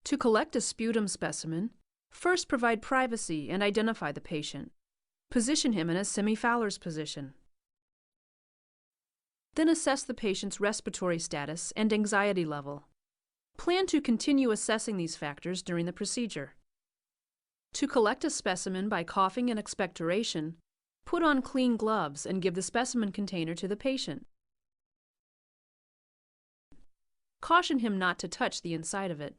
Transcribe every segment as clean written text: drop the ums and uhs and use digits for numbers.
To collect a sputum specimen, first provide privacy and identify the patient. Position him in a semi-Fowler's position. Then assess the patient's respiratory status and anxiety level. Plan to continue assessing these factors during the procedure. To collect a specimen by coughing and expectoration, put on clean gloves and give the specimen container to the patient. Caution him not to touch the inside of it.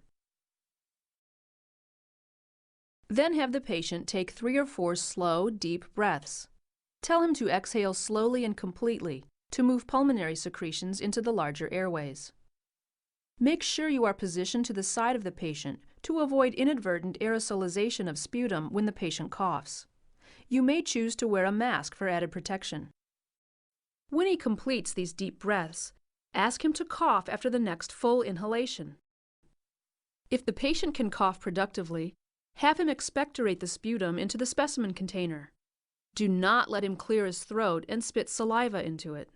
Then have the patient take 3 or 4 slow, deep breaths. Tell him to exhale slowly and completely to move pulmonary secretions into the larger airways. Make sure you are positioned to the side of the patient to avoid inadvertent aerosolization of sputum when the patient coughs. You may choose to wear a mask for added protection. When he completes these deep breaths, ask him to cough after the next full inhalation. If the patient can cough productively, have him expectorate the sputum into the specimen container. Do not let him clear his throat and spit saliva into it.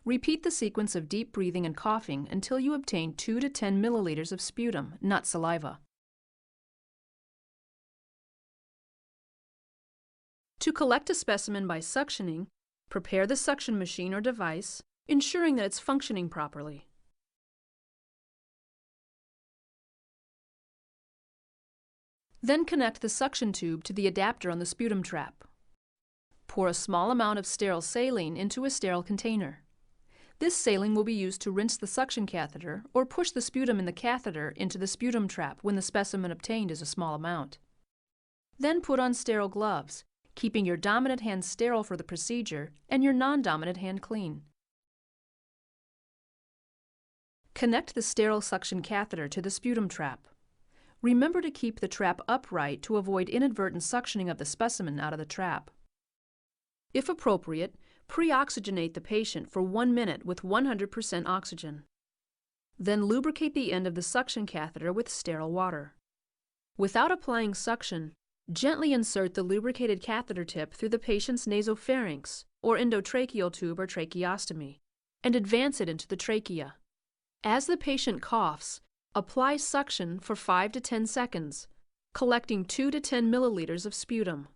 Repeat the sequence of deep breathing and coughing until you obtain 2 to 10 milliliters of sputum, not saliva. To collect a specimen by suctioning, prepare the suction machine or device, ensuring that it's functioning properly. Then connect the suction tube to the adapter on the sputum trap. Pour a small amount of sterile saline into a sterile container. This saline will be used to rinse the suction catheter or push the sputum in the catheter into the sputum trap when the specimen obtained is a small amount. Then put on sterile gloves, keeping your dominant hand sterile for the procedure and your non-dominant hand clean. Connect the sterile suction catheter to the sputum trap. Remember to keep the trap upright to avoid inadvertent suctioning of the specimen out of the trap. If appropriate, pre-oxygenate the patient for 1 minute with 100% oxygen. Then lubricate the end of the suction catheter with sterile water. Without applying suction, gently insert the lubricated catheter tip through the patient's nasopharynx or endotracheal tube or tracheostomy, and advance it into the trachea. As the patient coughs, apply suction for 5 to 10 seconds, collecting 2 to 10 milliliters of sputum.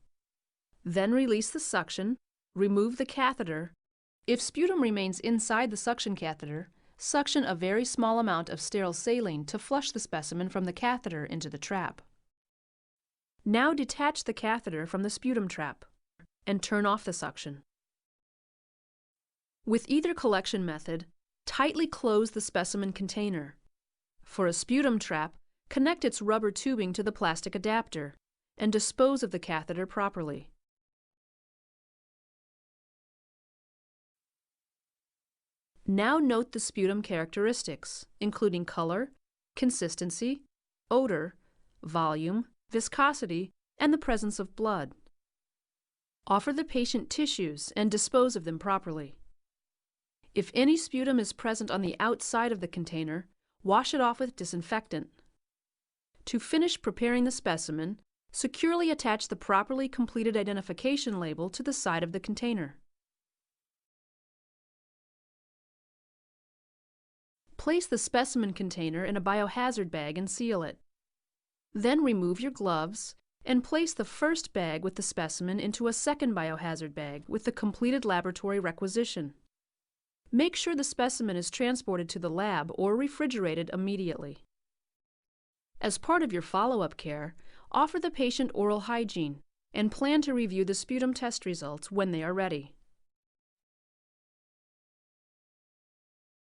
Then release the suction, remove the catheter. If sputum remains inside the suction catheter, suction a very small amount of sterile saline to flush the specimen from the catheter into the trap. Now detach the catheter from the sputum trap and turn off the suction. With either collection method, tightly close the specimen container. For a sputum trap, connect its rubber tubing to the plastic adapter and dispose of the catheter properly. Now note the sputum characteristics, including color, consistency, odor, volume, viscosity, and the presence of blood. Offer the patient tissues and dispose of them properly. If any sputum is present on the outside of the container, wash it off with disinfectant. To finish preparing the specimen, securely attach the properly completed identification label to the side of the container. Place the specimen container in a biohazard bag and seal it. Then remove your gloves and place the first bag with the specimen into a second biohazard bag with the completed laboratory requisition. Make sure the specimen is transported to the lab or refrigerated immediately. As part of your follow-up care, offer the patient oral hygiene and plan to review the sputum test results when they are ready.